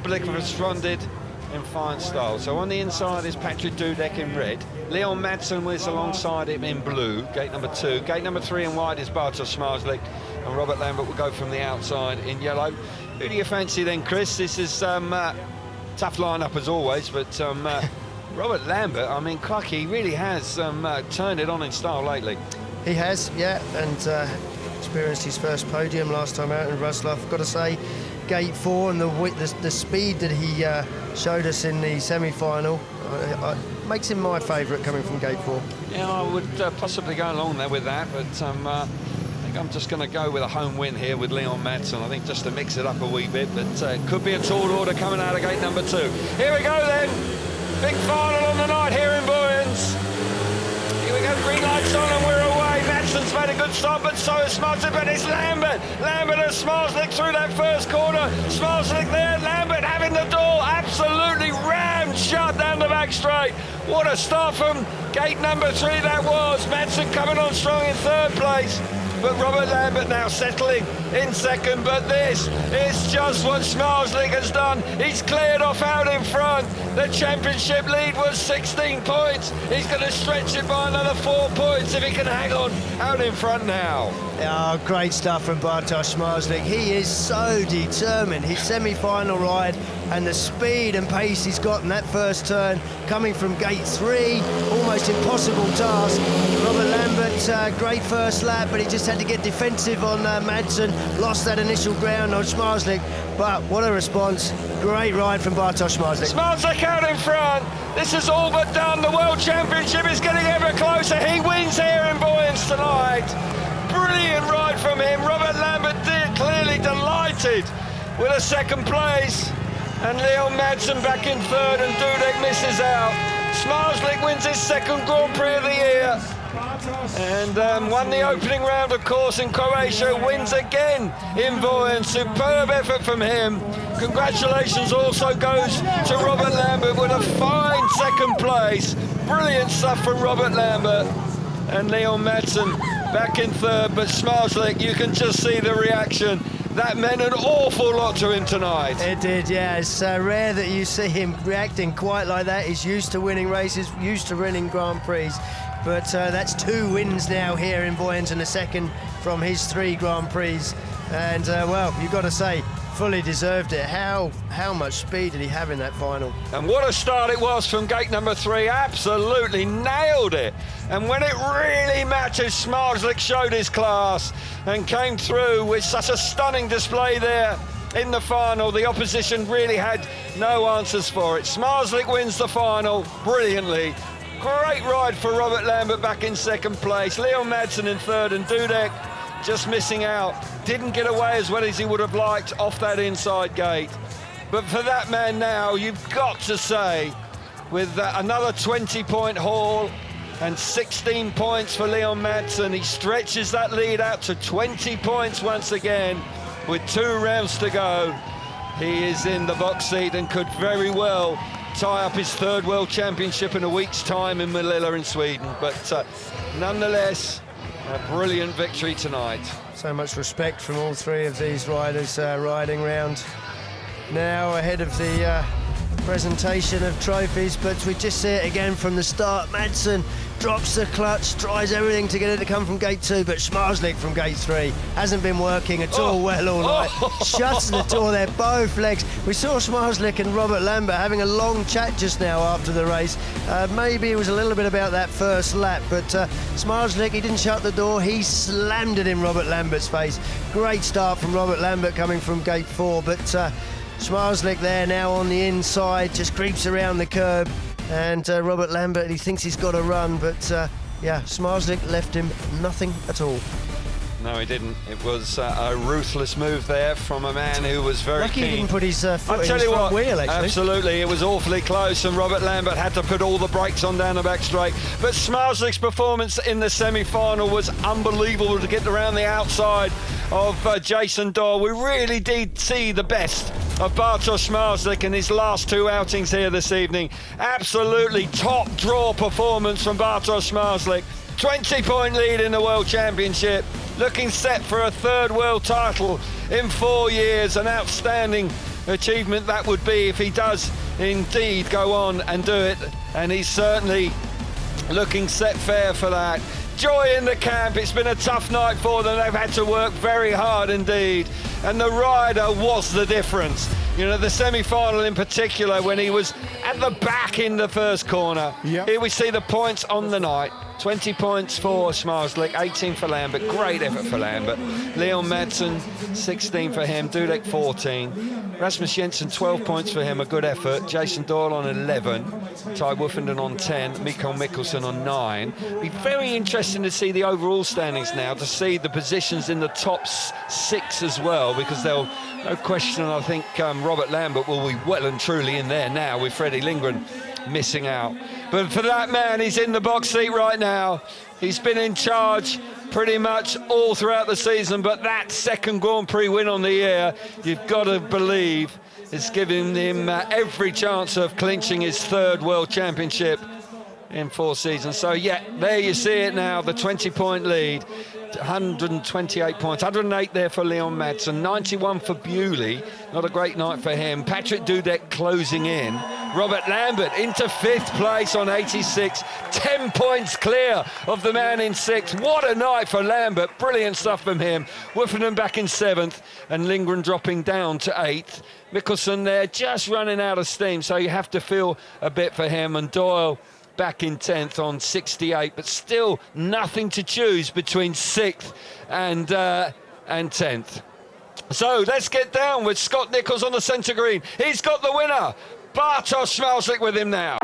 Smazlik responded in fine style. So on the inside is Patrick Dudek in red. Leon Madsen was alongside him in blue, gate number 2. Gate number 3 in white is Bartosz Smazlik, and Robert Lambert will go from the outside in yellow. Who do you fancy then, Chris? This is tough lineup as always, but Robert Lambert, I mean, crikey, he really has turned it on in style lately. He has, yeah, and experienced his first podium last time out in Wrocław. Got to say, gate 4 and the speed that he showed us in the semi-final makes him my favourite coming from gate 4. Yeah, I would possibly go along there with that, but I think I'm just going to go with a home win here with Leon Madsen. I think just to mix it up a wee bit, but it could be a tall order coming out of gate number 2. Here we go then, big final on the night here in Vojens. Here we go, green lights on and we're away. Madsen's made a good start, but so is Smazlik, but it's Lambert. Lambert and Smazlik through that first corner. Smazlik there, Lambert having the door absolutely rammed shut down the back straight. What a start from gate number 3 that was. Madsen coming on strong in 3rd place. But Robert Lambert now settling in 2nd, but this is just what Smazlik has done. He's cleared off out in front. The championship lead was 16 points. He's going to stretch it by another 4 points if he can hang on out in front now. Oh, great stuff from Bartosz Smazlik. He is so determined. His semi-final ride and the speed and pace he's got in that first turn, coming from gate 3, almost impossible task. Robert Lambert, great first lap, but he just had to get defensive on Madsen, lost that initial ground on Smazlik, but what a response. Great ride from Bartosz Smazlik. Smazlik out in front. This is all but done. The World Championship is getting ever closer. He wins here in Vojens tonight. Brilliant ride from him. Robert Lambert clearly delighted with a 2nd place. And Leon Madsen back in 3rd, and Dudek misses out. Smazlik wins his 2nd Grand Prix of the year. And won the opening round, of course, in Croatia. Wins again in Vojens. Superb effort from him. Congratulations also goes to Robert Lambert with a fine 2nd place. Brilliant stuff from Robert Lambert. And Leon Madsen back in 3rd, but Smazlik, you can just see the reaction. That meant an awful lot to him tonight. It did, yeah. It's rare that you see him reacting quite like that. He's used to winning races, used to winning Grand Prix. But that's 2 wins now here in Vojens and a 2nd from his 3 Grand Prix. And, well, you've got to say, fully deserved it. How much speed did he have in that final? And what a start it was from gate number 3. Absolutely nailed it. And when it really mattered, Smazlik showed his class and came through with such a stunning display there in the final. The opposition really had no answers for it. Smazlik wins the final brilliantly. Great ride for Robert Lambert back in 2nd place. Leon Madsen in 3rd, and Dudek just missing out. Didn't get away as well as he would have liked off that inside gate. But for that man now, you've got to say, with another 20-point haul and 16 points for Leon Madsen, he stretches that lead out to 20 points once again with 2 rounds to go. He is in the box seat and could very well tie up his 3rd World Championship in a week's time in Manila in Sweden. But nonetheless, a brilliant victory tonight. So much respect from all 3 of these riders riding round now ahead of the presentation of trophies, but we just see it again from the start. Madsen drops the clutch, tries everything to get it to come from gate 2, but Smazlik from gate 3 hasn't been working at all well all night. Shuts the door there, both legs. We saw Smazlik and Robert Lambert having a long chat just now after the race. Maybe it was a little bit about that first lap, but Smazlik, he didn't shut the door, he slammed it in Robert Lambert's face. Great start from Robert Lambert coming from gate 4, but Smazlik there now on the inside, just creeps around the curb, and Robert Lambert, he thinks he's got a run, but yeah, Smazlik left him nothing at all. No, he didn't. It was a ruthless move there from a man who was very lucky keen. He didn't put his foot in his front wheel, actually. Absolutely, it was awfully close, and Robert Lambert had to put all the brakes on down the back straight. But Smazlik's performance in the semi-final was unbelievable to get around the outside of Jason Doyle. We really did see the best of Bartosz Smazlik in his last 2 outings here this evening. Absolutely top draw performance from Bartosz Smazlik. 20-point lead in the World Championship. Looking set for a 3rd world title in 4 years. An outstanding achievement that would be if he does indeed go on and do it, and he's certainly looking set fair for that. Joy in the camp. It's been a tough night for them. They've had to work very hard indeed, and the rider was the difference. You know, the semi-final in particular, when he was at the back in the first corner. Yep. Here we see the points on the night. 20 points for Smarslik, 18 for Lambert. Great effort for Lambert. Leon Madsen, 16 for him. Dudek, 14. Rasmus Jensen, 12 points for him, a good effort. Jason Doyle on 11. Ty Woofenden on 10. Mikael Mikkelsen on 9. Be very interesting to see the overall standings now, to see the positions in the top 6 as well, because they'll, no question, I think Robert Lambert will be well and truly in there now, with Freddie Lindgren missing out. But for that man, he's in the box seat right now. He's been in charge pretty much all throughout the season, but that second Grand Prix win on the year, you've got to believe, is giving him every chance of clinching his 3rd World Championship in 4 seasons. So yeah, there you see it now, the 20-point lead. 128 points, 108 there for Leon Madsen, 91 for Bewley. Not a great night for him. Patrick Dudek closing in. Robert Lambert into 5th place on 86, 10 points clear of the man in 6th. What a night for Lambert, brilliant stuff from him. Woofenden back in 7th, and Lindgren dropping down to 8th. Mikkelsen there just running out of steam, so you have to feel a bit for him. And Doyle back in 10th on 68, but still nothing to choose between 6th and 10th. So let's get down with Scott Nicholls on the centre green. He's got the winner, Bartosz Smalczyk, with him now.